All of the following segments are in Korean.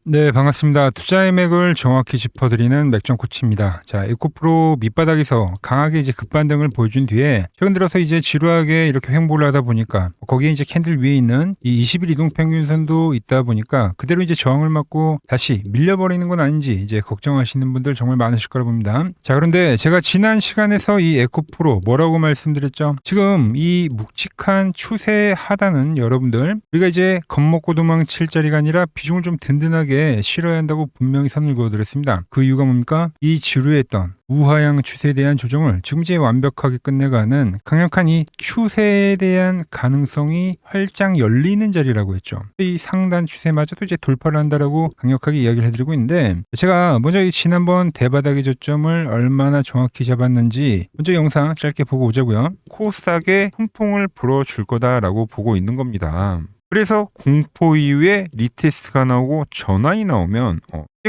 네, 반갑습니다. 투자의 맥을 정확히 짚어드리는 맥정 코치입니다. 자, 에코프로 밑바닥에서 강하게 이제 급반등을 보여준 뒤에 최근 들어서 이제 지루하게 이렇게 횡보를 하다 보니까 거기에 이제 캔들 위에 있는 이 20일 이동 평균선도 있다 보니까 그대로 이제 저항을 맞고 다시 밀려버리는 건 아닌지 이제 걱정하시는 분들 정말 많으실 거라 봅니다. 자, 그런데 제가 지난 시간에서 이 에코프로 뭐라고 말씀드렸죠? 지금 이 묵직한 추세 하단은 여러분들 우리가 이제 겁먹고 도망칠 자리가 아니라 비중을 좀 든든하게 실어야 한다고 분명히 선을 그어드렸습니다. 그 이유가 뭡니까? 이 지루했던 우하향 추세에 대한 조정을 지금 이제 완벽하게 끝내가는 강력한 이 추세에 대한 가능성이 활짝 열리는 자리라고 했죠. 이 상단 추세마저도 이제 돌파를 한다라고 강력하게 이야기를 해드리고 있는데, 제가 먼저 이 지난번 대바닥의 저점을 얼마나 정확히 잡았는지 먼저 영상 짧게 보고 오자고요. 코스닥에 훈풍을 불어줄 거다라고 보고 있는 겁니다. 그래서 공포 이후에 리테스트가 나오고 전환이 나오면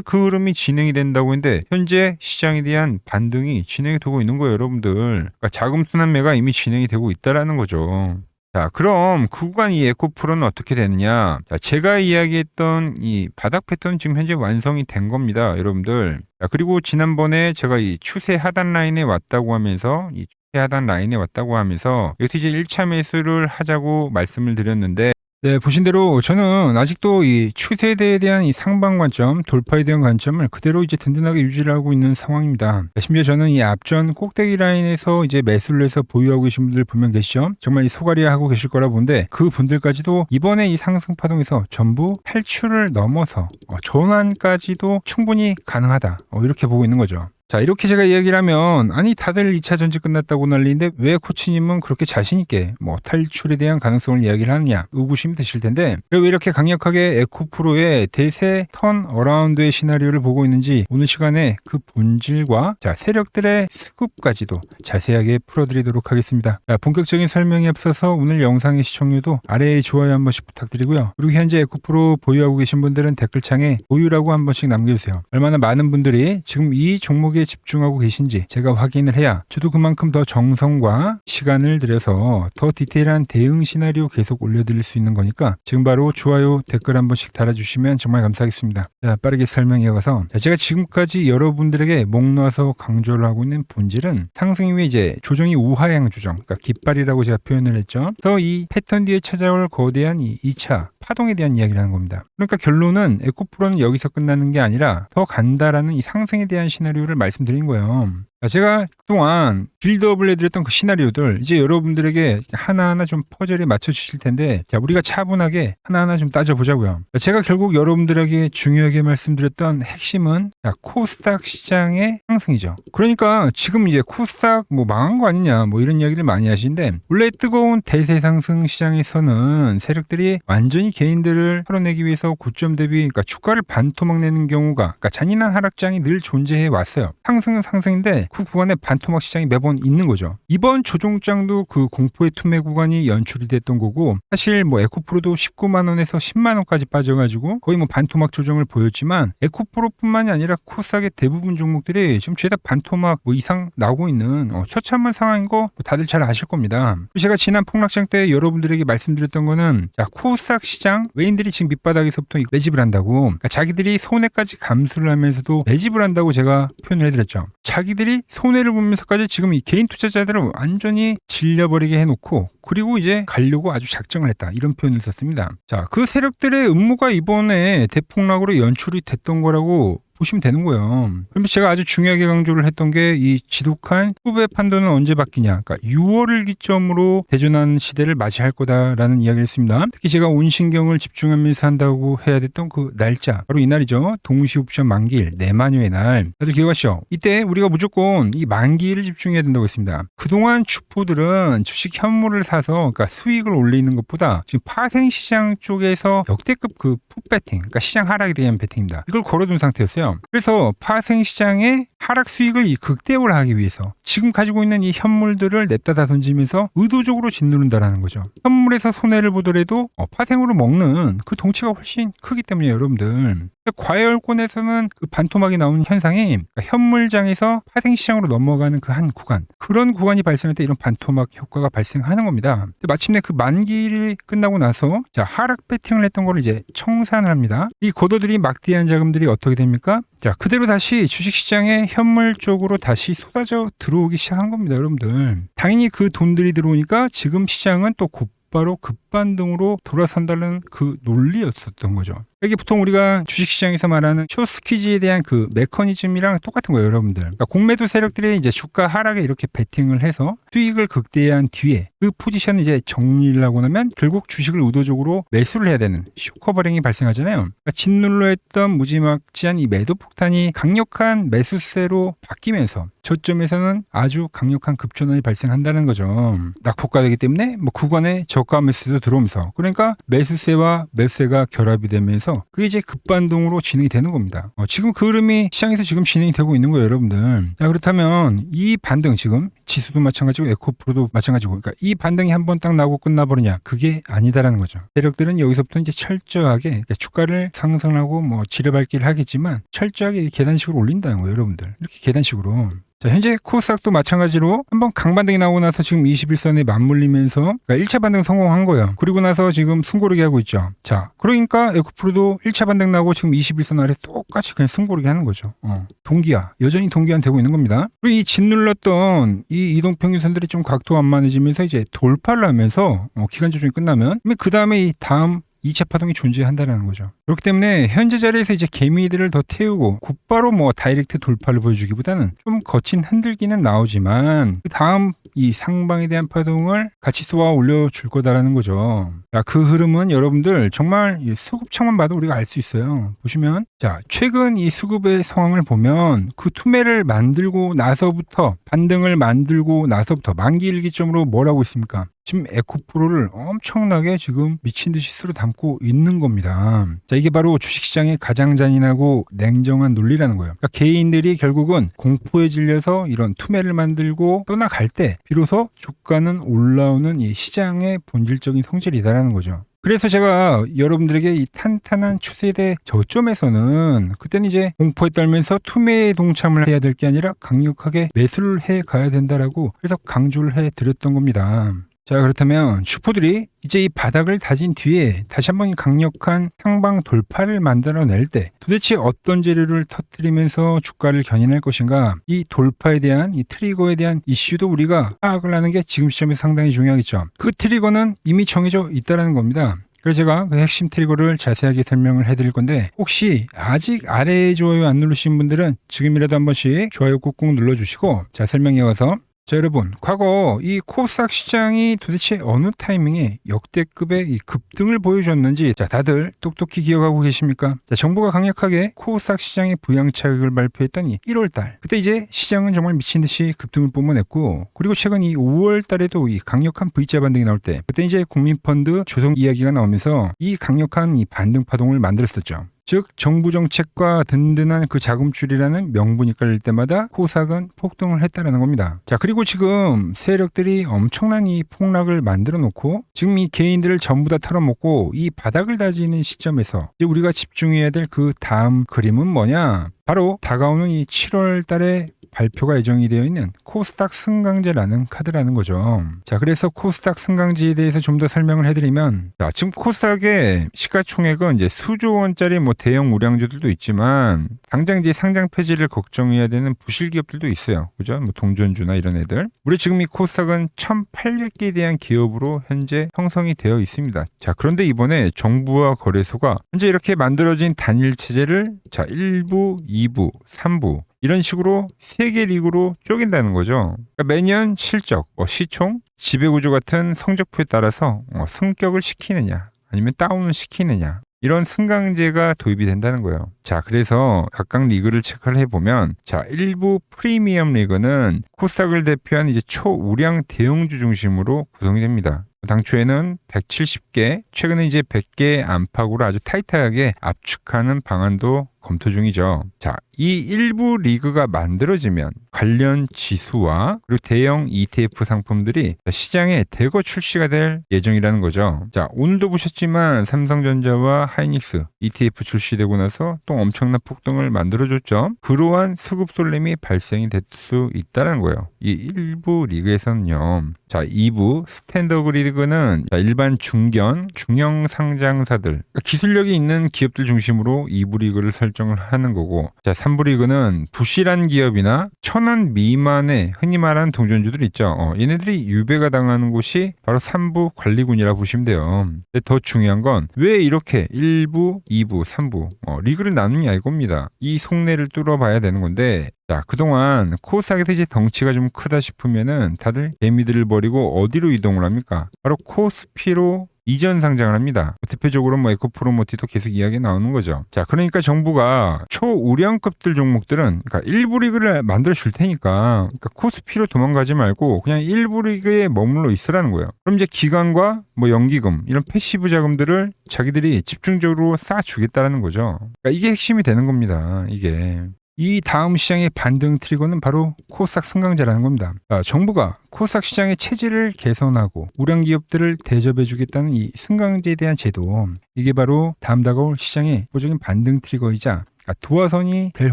그 흐름이 진행이 된다고 했는데, 현재 시장에 대한 반등이 진행이 되고 있는 거예요, 여러분들. 그러니까 자금 순환매가 이미 진행이 되고 있다라는 거죠. 자, 그럼 그 구간 이 에코프로는 어떻게 되느냐? 자, 제가 이야기했던 이 바닥 패턴 지금 현재 완성이 된 겁니다, 여러분들. 자, 그리고 지난번에 제가 이 추세 하단 라인에 왔다고 하면서 하단 라인에 왔다고 하면서 여기서 이제 1차 매수를 하자고 말씀을 드렸는데, 네, 보신 대로 저는 아직도 이 추세대에 대한 이 상방 관점, 돌파에 대한 관점을 그대로 이제 든든하게 유지를 하고 있는 상황입니다. 심지어 저는 이 앞전 꼭대기 라인에서 이제 매수를 해서 보유하고 계신 분들 분명 계시죠? 정말 이 소가리야 하고 계실 거라 보는데, 그 분들까지도 이번에 이 상승 파동에서 전부 탈출을 넘어서 전환까지도 충분히 가능하다. 이렇게 보고 있는 거죠. 자, 이렇게 제가 이야기를 하면, 아니 다들 2차 전지 끝났다고 난리인데 왜 코치님은 그렇게 자신있게 탈출에 대한 가능성을 이야기를 하느냐 의구심이 드실 텐데, 왜 이렇게 강력하게 에코프로의 대세 턴 어라운드의 시나리오를 보고 있는지 오늘 시간에 그 본질과 세력들의 스쿱까지도 자세하게 풀어드리도록 하겠습니다. 자, 본격적인 설명에 앞서서 오늘 영상의 시청률도 아래에 좋아요 한 번씩 부탁드리고요. 그리고 현재 에코프로 보유하고 계신 분들은 댓글창에 보유라고 한 번씩 남겨주세요. 얼마나 많은 분들이 지금 이 종목에 집중하고 계신지 제가 확인을 해야 저도 그만큼 더 정성과 시간을 들여서 더 디테일한 대응 시나리오 계속 올려드릴 수 있는 거니까 지금 바로 좋아요, 댓글 한 번씩 달아주시면 정말 감사하겠습니다. 자, 빠르게 설명 이어가서, 제가 지금까지 여러분들에게 목 놓아서 강조를 하고 있는 본질은 상승 이후에 이제 조정이 우하향 조정, 그러니까 깃발이라고 제가 표현을 했죠. 그래서 이 패턴 뒤에 찾아올 거대한 이 2차 파동에 대한 이야기를 하는 겁니다. 그러니까 결론은 에코프로는 여기서 끝나는 게 아니라 더 간다라는 이 상승에 대한 시나리오를 말씀드린 거예요. 제가 그동안 빌드업을 해드렸던 그 시나리오들 이제 여러분들에게 하나하나 좀 퍼즐에 맞춰 주실 텐데, 자, 우리가 차분하게 하나하나 좀 따져보자고요. 제가 결국 여러분들에게 중요하게 말씀드렸던 핵심은 코스닥 시장의 상승이죠. 그러니까 지금 이제 코스닥 망한 거 아니냐 이런 이야기들 많이 하시는데, 원래 뜨거운 대세 상승 시장에서는 세력들이 완전히 개인들을 털어내기 위해서 고점 대비 그러니까 주가를 반토막 내는 경우가, 그러니까 잔인한 하락장이 늘 존재해 왔어요. 상승은 상승인데 그 구간에 반토막 시장이 매번 있는 거죠. 이번 조종장도 그 공포의 투매 구간이 연출이 됐던 거고, 사실 에코프로도 19만 원에서 10만 원까지 빠져가지고 거의 반토막 조정을 보였지만, 에코프로뿐만이 아니라 코스닥의 대부분 종목들이 지금 죄다 반토막 이상 나오고 있는 처참한 상황인 거 다들 잘 아실 겁니다. 제가 지난 폭락장 때 여러분들에게 말씀드렸던 거는, 코스닥 시장 외인들이 지금 밑바닥에서부터 매집을 한다고, 그러니까 자기들이 손해까지 감수를 하면서도 매집을 한다고 제가 표현을 해드렸죠. 자기들이 손해를 보면서까지 지금 이 개인 투자자들을 완전히 질려버리게 해놓고, 그리고 이제 가려고 아주 작정을 했다, 이런 표현을 썼습니다. 자, 그 세력들의 음모가 이번에 대폭락으로 연출이 됐던 거라고 보시면 되는 거예요. 그럼 제가 아주 중요하게 강조를 했던 게, 이 지독한 후배 판도는 언제 바뀌냐, 그러니까 6월을 기점으로 대전하는 시대를 맞이할 거다라는 이야기를 했습니다. 특히 제가 온 신경을 집중하면서 한다고 해야 됐던 그 날짜, 바로 이날이죠. 동시 옵션 만기일, 내만여의 날. 다들 기억하시죠? 이때 우리가 무조건 이 만기일을 집중해야 된다고 했습니다. 그동안 주포들은 주식 현물을 사서 그러니까 수익을 올리는 것보다 지금 파생시장 쪽에서 역대급 그 풋배팅, 그러니까 시장 하락에 대한 배팅입니다. 이걸 걸어둔 상태였어요. 그래서 파생시장에 하락 수익을 이 극대화하기 위해서 지금 가지고 있는 이 현물들을 냅다 다 던지면서 의도적으로 짓누른다라는 거죠. 현물에서 손해를 보더라도 파생으로 먹는 그 덩치가 훨씬 크기 때문에 여러분들, 과열권에서는 그 반토막이 나오는 현상이 그러니까 현물장에서 파생시장으로 넘어가는 그 한 구간, 그런 구간이 발생할 때 이런 반토막 효과가 발생하는 겁니다. 마침내 그 만기를 끝나고 나서 자, 하락 배팅을 했던 걸 이제 청산을 합니다. 이 고도들이 막대한 자금들이 어떻게 됩니까? 자, 그대로 다시 주식시장의 현물 쪽으로 다시 쏟아져 들어오기 시작한 겁니다, 여러분들. 당연히 그 돈들이 들어오니까 지금 시장은 또 곧바로 급반등으로 돌아선다는 그 논리였었던 거죠. 이게 보통 우리가 주식시장에서 말하는 숏스퀴즈에 대한 그 메커니즘이랑 똑같은 거예요, 여러분들. 그러니까 공매도 세력들이 이제 주가 하락에 이렇게 베팅을 해서 수익을 극대화한 뒤에 그 포지션을 이제 정리를 하고 나면 결국 주식을 의도적으로 매수를 해야 되는 숏커버링이 발생하잖아요. 그러니까 짓눌러 했던 무지막지한 이 매도 폭탄이 강력한 매수세로 바뀌면서 저점에서는 아주 강력한 급전환이 발생한다는 거죠. 낙폭과되기 때문에 뭐 구간에 저가 매수세도 들어오면서, 그러니까 매수세와 매수세가 결합이 되면서 그게 이제 급반동으로 진행이 되는 겁니다. 지금 그 흐름이 시장에서 지금 진행이 되고 있는 거예요, 여러분들. 자, 그렇다면 이 반등, 지금 지수도 마찬가지고 에코프로도 마찬가지고, 그러니까 이 반등이 한번 딱 나고 끝나버리냐, 그게 아니다라는 거죠. 세력들은 여기서부터 이제 철저하게, 그러니까 주가를 상승하고 뭐 지뢰밟기를 하겠지만 철저하게 계단식으로 올린다는 거예요, 여러분들. 이렇게 계단식으로. 자, 현재 코스닥도 마찬가지로 한번 강반등이 나오고 나서 지금 21선에 맞물리면서 그러니까 1차 반등 성공한 거예요. 그리고 나서 지금 숨고르기 하고 있죠. 자, 그러니까 에코프로도 1차 반등 나고 지금 21선 아래 똑같이 그냥 숨고르기 하는 거죠. 동기화, 여전히 동기화 되고 있는 겁니다. 그리고 이 짓눌렀던 이 이동평균선들이 좀 각도완만해지면서 이제 돌파를 하면서 기간 조정이 끝나면 그 다음에 이 다음 2차 파동이 존재한다는 거죠. 그렇기 때문에 현재 자리에서 이제 개미들을 더 태우고 곧바로 뭐 다이렉트 돌파를 보여주기보다는 좀 거친 흔들기는 나오지만 그 다음 이 상방에 대한 파동을 같이 쏘아 올려줄 거다라는 거죠. 자, 그 흐름은 여러분들 정말 수급창만 봐도 우리가 알 수 있어요. 보시면 자, 최근 이 수급의 상황을 보면 그 투매를 만들고 나서부터, 반등을 만들고 나서부터 만기 일기점으로 뭘 하고 있습니까? 지금 에코프로를 엄청나게 지금 미친 듯이 쓸어 담고 있는 겁니다. 자, 이게 바로 주식시장의 가장 잔인하고 냉정한 논리라는 거예요. 그러니까 개인들이 결국은 공포에 질려서 이런 투매를 만들고 떠나갈 때 비로소 주가는 올라오는 이 시장의 본질적인 성질이다라는 거죠. 그래서 제가 여러분들에게 이 탄탄한 추세대 저점에서는 그때는 이제 공포에 떨면서 투매에 동참을 해야 될 게 아니라 강력하게 매수를 해 가야 된다라고 그래서 강조를 해 드렸던 겁니다. 자, 그렇다면 슈퍼들이 이제 이 바닥을 다진 뒤에 다시 한번 강력한 상방 돌파를 만들어낼 때 도대체 어떤 재료를 터뜨리면서 주가를 견인할 것인가, 이 돌파에 대한 이 트리거에 대한 이슈도 우리가 파악을 하는 게 지금 시점에서 상당히 중요하겠죠. 그 트리거는 이미 정해져 있다는 겁니다. 그래서 제가 그 핵심 트리거를 자세하게 설명을 해드릴 건데, 혹시 아직 아래 좋아요 안 누르신 분들은 지금이라도 한 번씩 좋아요 꾹꾹 눌러주시고, 자, 설명해 가서 자, 여러분, 과거 이 코스닥 시장이 도대체 어느 타이밍에 역대급의 이 급등을 보여줬는지 자, 다들 똑똑히 기억하고 계십니까? 자, 정부가 강력하게 코스닥 시장의 부양차익을 발표했더니 1월달, 그때 이제 시장은 정말 미친 듯이 급등을 뿜어냈고, 그리고 최근 이 5월달에도 이 강력한 V자 반등이 나올 때, 그때 이제 국민펀드 조성 이야기가 나오면서 이 강력한 이 반등 파동을 만들었었죠. 즉 정부 정책과 든든한 그 자금줄이라는 명분이 깔릴 때마다 코스닥은 폭등을 했다는 겁니다. 자, 그리고 지금 세력들이 엄청난 이 폭락을 만들어 놓고 지금 이 개인들을 전부 다 털어먹고 이 바닥을 다지는 시점에서 이제 우리가 집중해야 될 그 다음 그림은 뭐냐? 바로 다가오는 이 7월 달에 발표가 예정이 되어 있는 코스닥 승강제라는 카드라는 거죠. 자, 그래서 코스닥 승강제에 대해서 좀 더 설명을 해드리면, 자, 지금 코스닥의 시가총액은 이제 수조 원짜리 뭐 대형 우량주들도 있지만 당장 이제 상장 폐지를 걱정해야 되는 부실 기업들도 있어요. 그죠? 뭐 동전주나 이런 애들. 우리 지금 이 코스닥은 1,800개에 대한 기업으로 현재 형성이 되어 있습니다. 자, 그런데 이번에 정부와 거래소가 현재 이렇게 만들어진 단일 체제를 자, 1부, 2부, 3부 이런 식으로 3개 리그로 쪼갠다는 거죠. 그러니까 매년 실적, 시총, 지배구조 같은 성적표에 따라서 승격을 시키느냐 아니면 다운을 시키느냐, 이런 승강제가 도입이 된다는 거예요. 자, 그래서 각각 리그를 체크를 해보면, 자, 일부 프리미엄 리그는 코스닥을 대표한 이제 초우량 대형주 중심으로 구성이 됩니다. 당초에는 170개, 최근에 이제 100개 안팎으로 아주 타이트하게 압축하는 방안도 검토 중이죠. 자, 이 일부 리그가 만들어지면 관련 지수와 그리고 대형 ETF 상품들이 시장에 대거 출시가 될 예정이라는 거죠. 자, 오늘도 보셨지만 삼성전자와 하이닉스 ETF 출시되고 나서 또 엄청난 폭등을 만들어줬죠. 그러한 수급 쏠림이 발생이 될 수 있다는 거예요. 이 일부 리그에서는요. 자, 2부 스탠더드 리그는 일반 중견, 중형 상장사들, 기술력이 있는 기업들 중심으로 2부 리그를 설정을 하는 거고, 자, 3부 리그는 부실한 기업이나 1,000원 미만의 흔히 말하는 동전주들 있죠. 얘네들이 유배가 당하는 곳이 바로 3부 관리군이라 보시면 돼요. 근데 더 중요한 건 왜 이렇게 1부, 2부, 3부 리그를 나누냐 이겁니다. 이 속내를 뚫어봐야 되는 건데, 자, 그동안 코스닥에서 이제 덩치가 좀 크다 싶으면은 다들 개미들을 버리고 어디로 이동을 합니까? 바로 코스피로 이전 상장을 합니다. 대표적으로 에코프로모티도 계속 이야기 나오는 거죠. 자, 그러니까 정부가 초우량급들 종목들은 그러니까 1부 리그를 만들어 줄 테니까 코스피로 도망가지 말고 그냥 1부 리그에 머물러 있으라는 거예요. 그럼 이제 기관과 연기금 이런 패시브 자금들을 자기들이 집중적으로 쌓아주겠다라는 거죠. 그러니까 이게 핵심이 되는 겁니다. 이게. 이 다음 시장의 반등 트리거는 바로 코스닥 승강제라는 겁니다. 정부가 코스닥 시장의 체질을 개선하고 우량 기업들을 대접해주겠다는 이 승강제에 대한 제도, 이게 바로 다음 다가올 시장의 보적인 반등 트리거이자 도화선이 될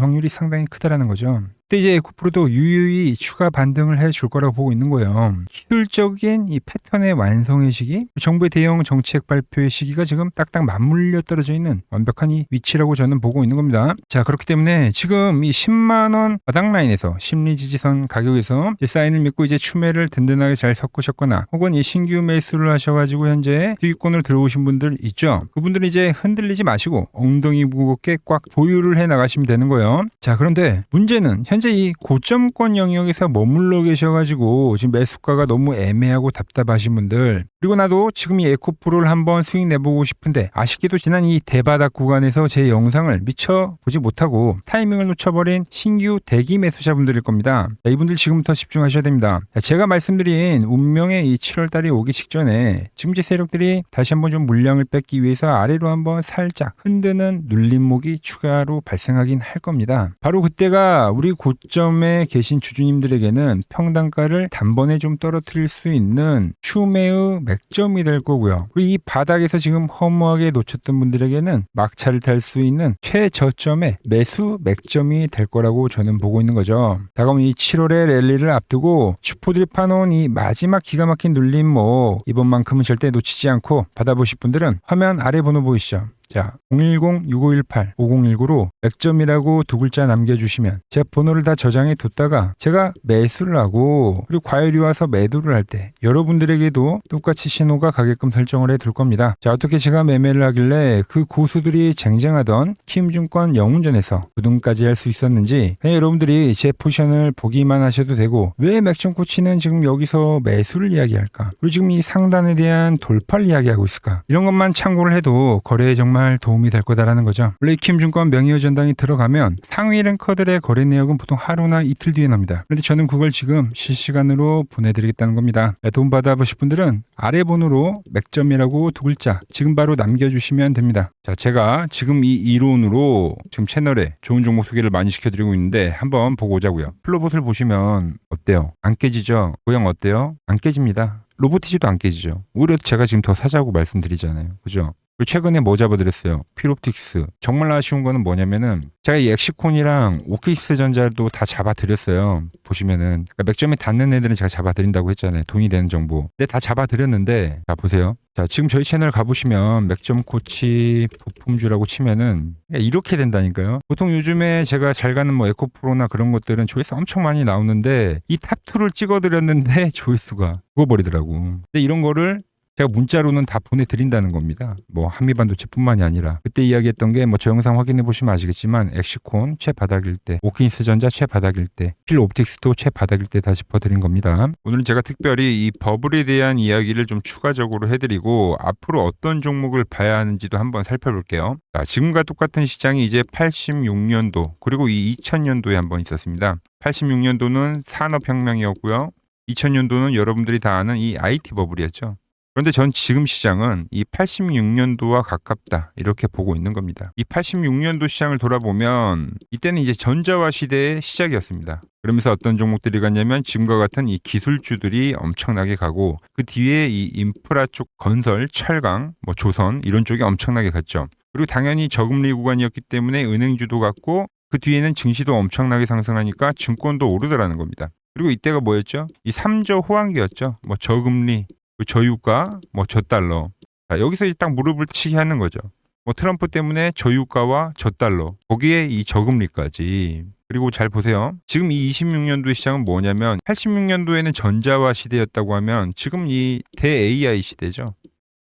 확률이 상당히 크다라는 거죠. 그때 이제 에코프로도 유유히 추가 반등을 해줄 거라고 보고 있는 거예요. 기술적인 이 패턴의 완성의 시기, 정부의 대형 정책 발표의 시기가 지금 딱딱 맞물려 떨어져 있는 완벽한 이 위치라고 저는 보고 있는 겁니다. 자, 그렇기 때문에 지금 이 10만 원 바닥 라인에서 심리 지지선 가격에서 사인을 믿고 이제 추매를 든든하게 잘 섞으셨거나 혹은 이 신규 매수를 하셔가지고 현재 수익권으로 들어오신 분들 있죠. 그분들은 이제 흔들리지 마시고 엉덩이 무겁게 꽉 보유를 해 나가시면 되는 거예요. 자, 그런데 문제는 현재 이 고점권 영역에서 머물러 계셔가지고 지금 매수가가 너무 애매하고 답답하신 분들, 그리고 나도 지금 이 에코프로를 한번 수익 내보고 싶은데 아쉽게도 지난 이 대바닥 구간에서 제 영상을 미처 보지 못하고 타이밍을 놓쳐버린 신규 대기 매수자분들일 겁니다. 자, 이분들 지금부터 집중하셔야 됩니다. 자, 제가 말씀드린 운명의 이 7월달이 오기 직전에 지금 제 세력들이 다시 한번 좀 물량을 뺏기 위해서 아래로 한번 살짝 흔드는 눌림목이 추가로 발생하긴 할 겁니다. 바로 그때가 우리 고점에 계신 주주님들에게는 평단가를 단번에 좀 떨어뜨릴 수 있는 추매의 맥점이 될 거고요. 그리고 이 바닥에서 지금 허무하게 놓쳤던 분들에게는 막차를 탈 수 있는 최저점의 매수 맥점이 될 거라고 저는 보고 있는 거죠. 다가온 이 7월의 랠리를 앞두고 슈퍼들이 파놓은 이 마지막 기가 막힌 눌림목, 이번만큼은 절대 놓치지 않고 받아보실 분들은 화면 아래 번호 보이시죠? 자, 010-6518-5019로 맥점이라고 두 글자 남겨주시면 제가 번호를 다 저장해 뒀다가 제가 매수를 하고 그리고 과열이 와서 매도를 할 때 여러분들에게도 똑같이 신호가 가게끔 설정을 해 둘 겁니다. 자, 어떻게 제가 매매를 하길래 그 고수들이 쟁쟁하던 킴증권 영운전에서 부등까지 할 수 있었는지 그냥 여러분들이 제 포지션을 보기만 하셔도 되고, 왜 맥점 코치는 지금 여기서 매수를 이야기할까? 그리고 지금 이 상단에 대한 돌파를 이야기하고 있을까? 이런 것만 참고를 해도 거래에 정말 도움이 될 거다라는 거죠. 원래 킴증권 명의의 전당이 들어가면 상위 랭커들의 거래 내역은 보통 하루나 이틀 뒤에 납니다. 그런데 저는 그걸 지금 실시간으로 보내드리겠다는 겁니다. 돈 받아보실 분들은 아래 번호로 맥점이라고 두 글자 지금 바로 남겨주시면 됩니다. 자, 제가 지금 이 이론으로 지금 채널에 좋은 종목 소개를 많이 시켜드리고 있는데 한번 보고 오자고요. 플로봇을 보시면 어때요? 안 깨지죠? 모양 어때요? 안 깨집니다. 로보티지도 안 깨지죠. 오히려 제가 지금 더 사자고 말씀드리잖아요. 그죠? 최근에 뭐 잡아드렸어요? 필옵틱스. 정말 아쉬운 거는 뭐냐면은 제가 이 엑시콘이랑 오키스 전자도 다 잡아드렸어요. 보시면은 그러니까 맥점에 닿는 애들은 제가 잡아드린다고 했잖아요. 돈이 되는 정보. 근데 다 잡아드렸는데 자, 보세요. 자, 지금 저희 채널 가보시면 맥점 코치 부품주라고 치면은 이렇게 된다니까요. 보통 요즘에 제가 잘 가는 에코프로나 그런 것들은 조회수 엄청 많이 나오는데 이 탑2를 찍어드렸는데 조회수가 죽어버리더라고. 근데 이런 거를 제가 문자로는 다 보내드린다는 겁니다. 한미반도체뿐만이 아니라 그때 이야기했던 게 저 영상 확인해 보시면 아시겠지만 엑시콘 최바닥일 때, 오킨스 전자 최바닥일 때, 필옵틱스도 최바닥일 때 다 짚어드린 겁니다. 오늘은 제가 특별히 이 버블에 대한 이야기를 좀 추가적으로 해드리고 앞으로 어떤 종목을 봐야 하는지도 한번 살펴볼게요. 자, 지금과 똑같은 시장이 이제 86년도 그리고 이 2000년도에 한번 있었습니다. 86년도는 산업혁명이었고요. 2000년도는 여러분들이 다 아는 이 IT 버블이었죠. 그런데 전 지금 시장은 이 86년도와 가깝다 이렇게 보고 있는 겁니다. 이 86년도 시장을 돌아보면 이때는 이제 전자화 시대의 시작이었습니다. 그러면서 어떤 종목들이 갔냐면 지금과 같은 이 기술주들이 엄청나게 가고 그 뒤에 이 인프라 쪽 건설, 철강, 뭐 조선 이런 쪽이 엄청나게 갔죠. 그리고 당연히 저금리 구간이었기 때문에 은행주도 갔고 그 뒤에는 증시도 엄청나게 상승하니까 증권도 오르더라는 겁니다. 그리고 이때가 뭐였죠? 이 3조 호황기였죠. 뭐 저금리, 저유가, 뭐 저달러. 자, 여기서 이제 딱 무릎을 치게 하는 거죠. 뭐 트럼프 때문에 저유가와 저달러, 거기에 이 저금리까지. 그리고 잘 보세요. 지금 이 26년도 시장은 뭐냐면 86년도에는 전자화 시대였다고 하면 지금 이 대 AI 시대죠.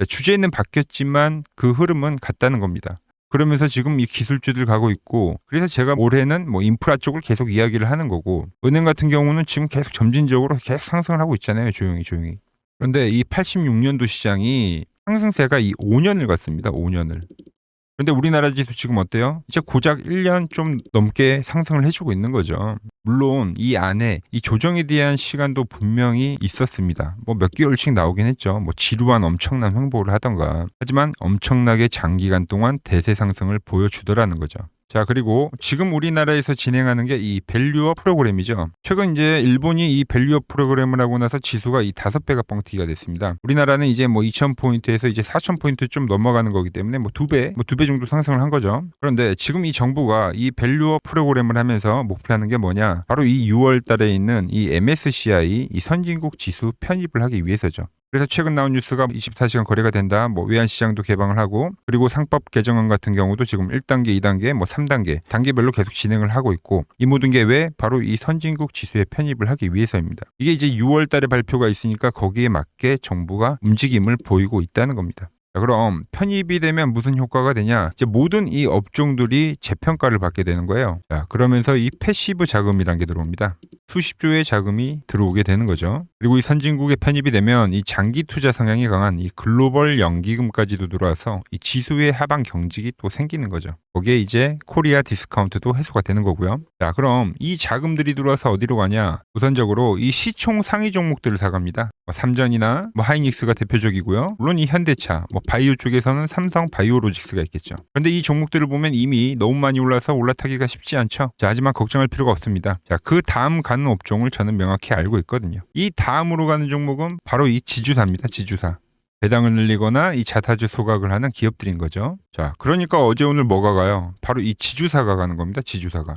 주제는 바뀌었지만 그 흐름은 같다는 겁니다. 그러면서 지금 이 기술주들 가고 있고, 그래서 제가 올해는 뭐 인프라 쪽을 계속 이야기를 하는 거고, 은행 같은 경우는 지금 계속 점진적으로 계속 상승을 하고 있잖아요. 조용히. 그런데 이 86년도 시장이 상승세가 이 5년을 갔습니다. 5년을. 그런데 우리나라 지수 지금 어때요? 이제 고작 1년 좀 넘게 상승을 해주고 있는 거죠. 물론 이 안에 이 조정에 대한 시간도 분명히 있었습니다. 뭐 몇 개월씩 나오긴 했죠. 뭐 지루한 엄청난 횡보를 하던가. 하지만 엄청나게 장기간 동안 대세 상승을 보여주더라는 거죠. 자, 그리고 지금 우리나라에서 진행하는 게 이 밸류업 프로그램이죠. 최근 이제 일본이 이 밸류업 프로그램을 하고 나서 지수가 이 5배가 뻥튀기가 됐습니다. 우리나라는 이제 뭐 2,000포인트에서 이제 4,000포인트 좀 넘어가는 거기 때문에 뭐 2배 정도 상승을 한 거죠. 그런데 지금 이 정부가 이 밸류업 프로그램을 하면서 목표하는 게 뭐냐? 바로 이 6월 달에 있는 이 MSCI 이 선진국 지수 편입을 하기 위해서죠. 그래서 최근 나온 뉴스가 24시간 거래가 된다. 뭐 외환시장도 개방을 하고, 그리고 상법 개정안 같은 경우도 지금 1단계, 2단계, 뭐 3단계 단계별로 계속 진행을 하고 있고, 이 모든 게 왜? 바로 이 선진국 지수에 편입을 하기 위해서입니다. 이게 이제 6월 달에 발표가 있으니까 거기에 맞게 정부가 움직임을 보이고 있다는 겁니다. 자, 그럼 편입이 되면 무슨 효과가 되냐? 이제 모든 이 업종들이 재평가를 받게 되는 거예요. 자, 그러면서 이 패시브 자금이란 게 들어옵니다. 수십조의 자금이 들어오게 되는 거죠. 그리고 이 선진국에 편입이 되면 이 장기 투자 성향이 강한 이 글로벌 연기금까지도 들어와서 이 지수의 하방 경직이 또 생기는 거죠. 거기에 이제 코리아 디스카운트도 해소가 되는 거고요. 자, 그럼 이 자금들이 들어와서 어디로 가냐? 우선적으로 이 시총 상위 종목들을 사갑니다. 뭐 삼전이나 뭐 하이닉스가 대표적이고요. 물론 이 현대차, 뭐 바이오 쪽에서는 삼성 바이오로직스가 있겠죠. 그런데 이 종목들을 보면 이미 너무 많이 올라서 올라타기가 쉽지 않죠. 자, 하지만 걱정할 필요가 없습니다. 자, 그 다음 가는 업종을 저는 명확히 알고 있거든요. 이 다음으로 가는 종목은 바로 이 지주사입니다. 지주사. 배당을 늘리거나 이 자사주 소각을 하는 기업들인 거죠. 자, 그러니까 어제 오늘 뭐가 가요? 바로 이 지주사가 가는 겁니다. 지주사가.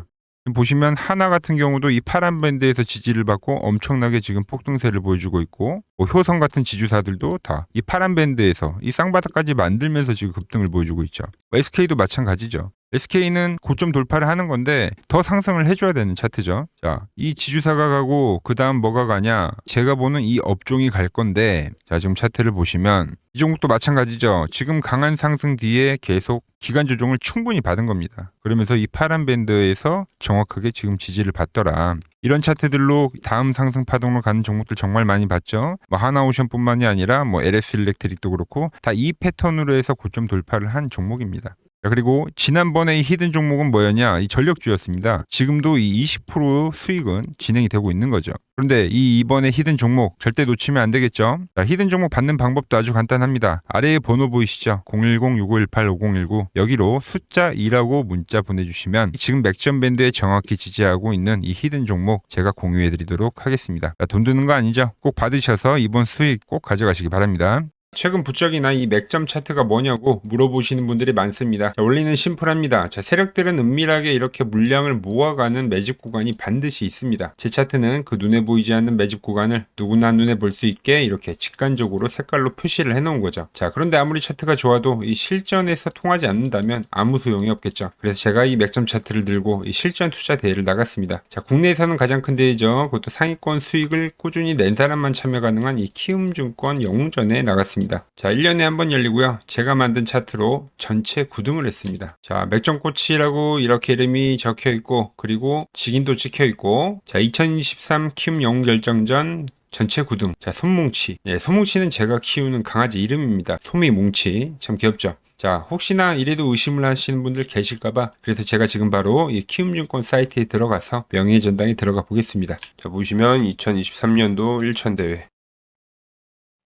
보시면 하나 같은 경우도 이 파란 밴드에서 지지를 받고 엄청나게 지금 폭등세를 보여주고 있고, 뭐 효성 같은 지주사들도 다 이 파란 밴드에서 이 쌍바닥까지 만들면서 지금 급등을 보여주고 있죠. SK도 마찬가지죠. SK는 고점 돌파를 하는 건데 더 상승을 해줘야 되는 차트죠. 자, 이 지주사가 가고 그 다음 뭐가 가냐? 제가 보는 이 업종이 갈 건데, 자, 지금 차트를 보시면 이 종목도 마찬가지죠. 지금 강한 상승 뒤에 계속 기간 조정을 충분히 받은 겁니다. 그러면서 이 파란 밴드에서 정확하게 지금 지지를 받더라. 이런 차트들로 다음 상승 파동으로 가는 종목들 정말 많이 봤죠. 뭐 하나오션뿐만이 아니라 뭐 LS 일렉트릭도 그렇고 다 이 패턴으로 해서 고점 돌파를 한 종목입니다. 자, 그리고 지난번에 이 히든 종목은 뭐였냐? 이 전력주였습니다. 지금도 이 20% 수익은 진행이 되고 있는 거죠. 그런데 이번에 히든 종목 절대 놓치면 안 되겠죠? 자, 히든 종목 받는 방법도 아주 간단합니다. 아래에 번호 보이시죠? 010-6518-5019 여기로 숫자 2라고 문자 보내주시면 지금 맥점 밴드에 정확히 지지하고 있는 이 히든 종목 제가 공유해드리도록 하겠습니다. 자, 돈 드는 거 아니죠? 꼭 받으셔서 이번 수익 꼭 가져가시기 바랍니다. 최근 부쩍이나 이 맥점 차트가 뭐냐고 물어보시는 분들이 많습니다. 자, 원리는 심플합니다. 자, 세력들은 은밀하게 이렇게 물량을 모아가는 매집 구간이 반드시 있습니다. 제 차트는 그 눈에 보이지 않는 매집 구간을 누구나 눈에 볼 수 있게 이렇게 직관적으로 색깔로 표시를 해놓은 거죠. 자, 그런데 아무리 차트가 좋아도 이 실전에서 통하지 않는다면 아무 소용이 없겠죠. 그래서 제가 이 맥점 차트를 들고 이 실전 투자 대회를 나갔습니다. 자, 국내에서는 가장 큰 대회죠. 그것도 상위권 수익을 꾸준히 낸 사람만 참여 가능한 이 키움증권 영웅전에 나갔습니다. 자, 1년에 한 번 열리고요. 제가 만든 차트로 전체 9등을 했습니다. 자, 맥점꽃이라고 이렇게 이름이 적혀 있고, 그리고 직인도 찍혀 있고, 자, 2023 키움 영웅 결정전 전체 9등. 자, 솜뭉치. 네, 솜뭉치는 제가 키우는 강아지 이름입니다. 솜이뭉치. 참 귀엽죠? 자, 혹시나 이래도 의심을 하시는 분들 계실까봐 그래서 제가 지금 바로 이 키움증권 사이트에 들어가서 명예의 전당에 들어가 보겠습니다. 자, 보시면 2023년도 1천 대회.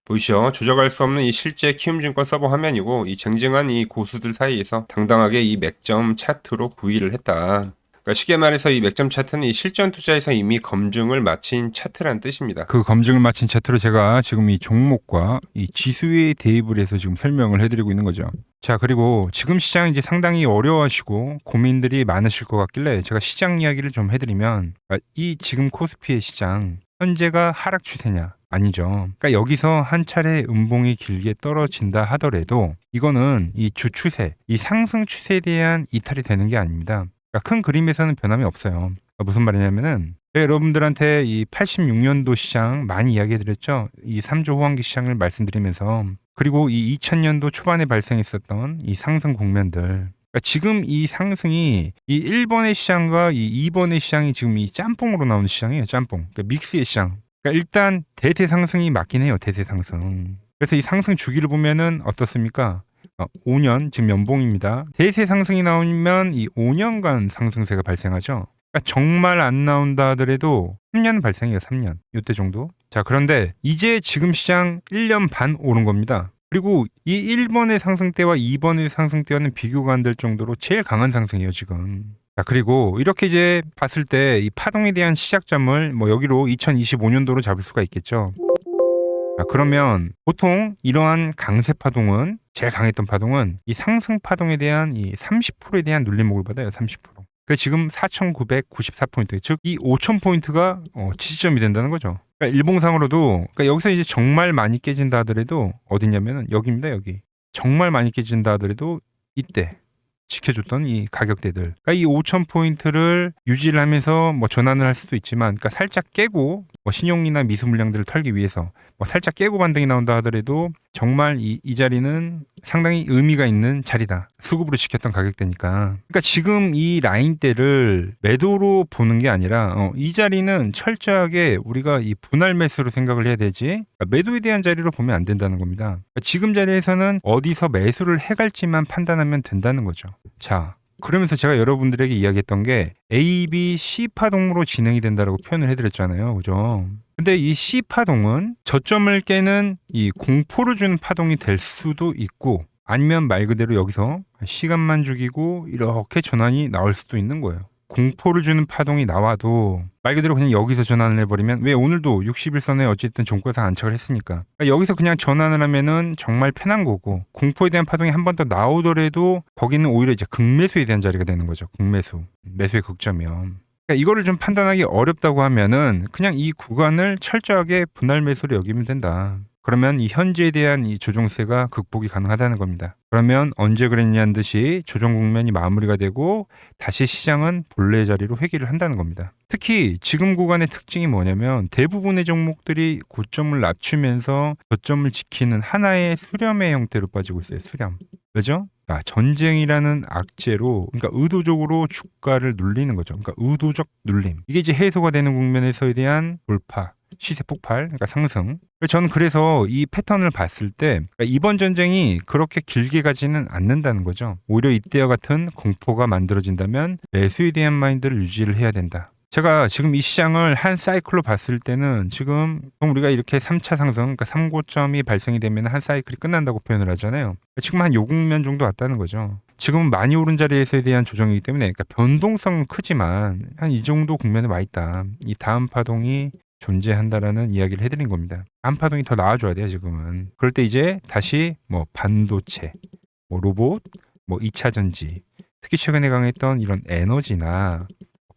보이시죠? 조작할 수 없는 이 실제 키움증권 서버 화면이고, 이 쟁쟁한 이 고수들 사이에서 당당하게 이 맥점 차트로 구위를 했다. 그러니까 쉽게 말해서 이 맥점 차트는 이 실전 투자에서 이미 검증을 마친 차트란 뜻입니다. 그 검증을 마친 차트로 제가 지금 이 종목과 이 지수에 대입을 해서 지금 설명을 해드리고 있는 거죠. 자, 그리고 지금 시장 이제 상당히 어려워하시고 고민들이 많으실 것 같길래 제가 시장 이야기를 좀 해드리면, 이 지금 코스피의 시장 현재가 하락 추세냐? 아니죠. 그러니까 여기서 한 차례 음봉이 길게 떨어진다 하더라도 이거는 이 주 추세, 이 상승 추세에 대한 이탈이 되는 게 아닙니다. 그러니까 큰 그림에서는 변함이 없어요. 그러니까 무슨 말이냐면은 제가 여러분들한테 이 86년도 시장 많이 이야기해드렸죠. 이 3조 호황기 시장을 말씀드리면서, 그리고 이 2000년도 초반에 발생했었던 이 상승 국면들. 그러니까 지금 이 상승이 이 1번의 시장과 이 2번의 시장이 지금 이 짬뽕으로 나오는 시장이에요. 짬뽕. 그러니까 믹스의 시장. 그러니까 일단 대세 상승이 맞긴 해요. 대세 상승. 그래서 이 상승 주기를 보면은 어떻습니까? 5년, 지금 연봉입니다. 대세 상승이 나오면 이 5년간 상승세가 발생하죠. 그러니까 정말 안 나온다 하더라도 3년 발생해요. 3년. 이때 정도. 자, 그런데 이제 지금 시장 1년 반 오른 겁니다. 그리고 이 1번의 상승 때와 2번의 상승 때와는 비교가 안 될 정도로 제일 강한 상승이에요, 지금. 자, 그리고 이렇게 이제 봤을 때 이 파동에 대한 시작점을 뭐 여기로 2025년도로 잡을 수가 있겠죠. 자, 그러면 보통 이러한 강세 파동은, 제일 강했던 파동은 이 상승 파동에 대한 이 30%에 대한 눌림목을 받아요. 30%. 그 지금 4,994포인트, 즉 이 5,000포인트가 지지점이 된다는 거죠. 그러니까 일봉상으로도, 그러니까 여기서 이제 정말 많이 깨진다 하더라도 어디냐면은 여기입니다. 여기. 정말 많이 깨진다 하더라도 이때 지켜줬던 이 가격대들. 그러니까 이 5,000포인트를 유지를 하면서 뭐 전환을 할 수도 있지만, 그러니까 살짝 깨고 뭐 신용이나 미수 물량들을 털기 위해서 뭐 살짝 깨고 반등이 나온다 하더라도 정말 이 자리는 상당히 의미가 있는 자리다. 수급으로 지켰던 가격대니까. 그러니까 지금 이 라인대를 매도로 보는 게 아니라 이 자리는 철저하게 우리가 이 분할 매수로 생각을 해야 되지, 그러니까 매도에 대한 자리로 보면 안 된다는 겁니다. 그러니까 지금 자리에서는 어디서 매수를 해갈지만 판단하면 된다는 거죠. 자, 그러면서 제가 여러분들에게 이야기했던 게 A, B, C 파동으로 진행이 된다라고 표현을 해드렸잖아요. 그죠? 근데 이 C 파동은 저점을 깨는 이 공포를 주는 파동이 될 수도 있고, 아니면 말 그대로 여기서 시간만 죽이고 이렇게 전환이 나올 수도 있는 거예요. 공포를 주는 파동이 나와도 말 그대로 그냥 여기서 전환을 해버리면, 왜 오늘도 60일선에 어쨌든 종가상 안착을 했으니까, 그러니까 여기서 그냥 전환을 하면은 정말 편한 거고, 공포에 대한 파동이 한 번 더 나오더라도 거기는 오히려 이제 극매수에 대한 자리가 되는 거죠. 극매수, 매수의 극점이요. 그러니까 이거를 좀 판단하기 어렵다고 하면은 그냥 이 구간을 철저하게 분할 매수로 여기면 된다. 그러면 이 현재에 대한 이 조정세가 극복이 가능하다는 겁니다. 그러면 언제 그랬냐는 듯이 조정 국면이 마무리가 되고 다시 시장은 본래 자리로 회귀를 한다는 겁니다. 특히 지금 구간의 특징이 뭐냐면 대부분의 종목들이 고점을 낮추면서 저점을 지키는 하나의 수렴의 형태로 빠지고 있어요. 수렴. 왜죠? 전쟁이라는 악재로, 그러니까 의도적으로 주가를 눌리는 거죠. 그러니까 의도적 눌림. 이게 이제 해소가 되는 국면에서에 대한 돌파, 시세 폭발, 그러니까 상승. 저는 그래서 이 패턴을 봤을 때 그러니까 이번 전쟁이 그렇게 길게 가지는 않는다는 거죠. 오히려 이때와 같은 공포가 만들어진다면 매수에 대한 마인드를 유지를 해야 된다. 제가 지금 이 시장을 한 사이클로 봤을 때는 지금 우리가 이렇게 3차 상승, 그러니까 3고점이 발생이 되면 한 사이클이 끝난다고 표현을 하잖아요. 지금 한 요 국면 정도 왔다는 거죠. 지금은 많이 오른 자리에서에 대한 조정이기 때문에, 그러니까 변동성은 크지만 한 이 정도 국면에 와 있다. 이 다음 파동이 존재한다라는 이야기를 해드린 겁니다. 다음 파동이 더 나와줘야 돼요, 지금은. 그럴 때 이제 다시 뭐 반도체, 뭐 로봇, 뭐 2차 전지, 특히 최근에 강했던 이런 에너지나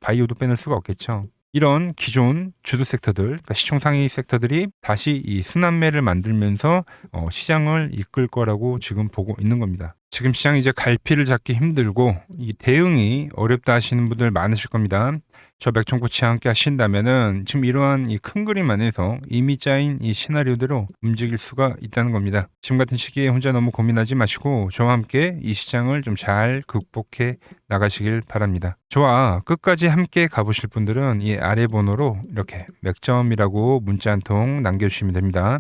바이오도 빼놓을 수가 없겠죠. 이런 기존 주도 섹터들, 그러니까 시총 상위 섹터들이 다시 이 순환매를 만들면서 시장을 이끌 거라고 지금 보고 있는 겁니다. 지금 시장이 이제 갈피를 잡기 힘들고 이 대응이 어렵다 하시는 분들 많으실 겁니다. 저 맥정코치와 함께 하신다면은 지금 이러한 이 큰 그림 안에서 이미 짜인 이 시나리오대로 움직일 수가 있다는 겁니다. 지금 같은 시기에 혼자 너무 고민하지 마시고 저와 함께 이 시장을 좀 잘 극복해 나가시길 바랍니다. 저와 끝까지 함께 가보실 분들은 이 아래 번호로 이렇게 맥점이라고 문자 한 통 남겨주시면 됩니다.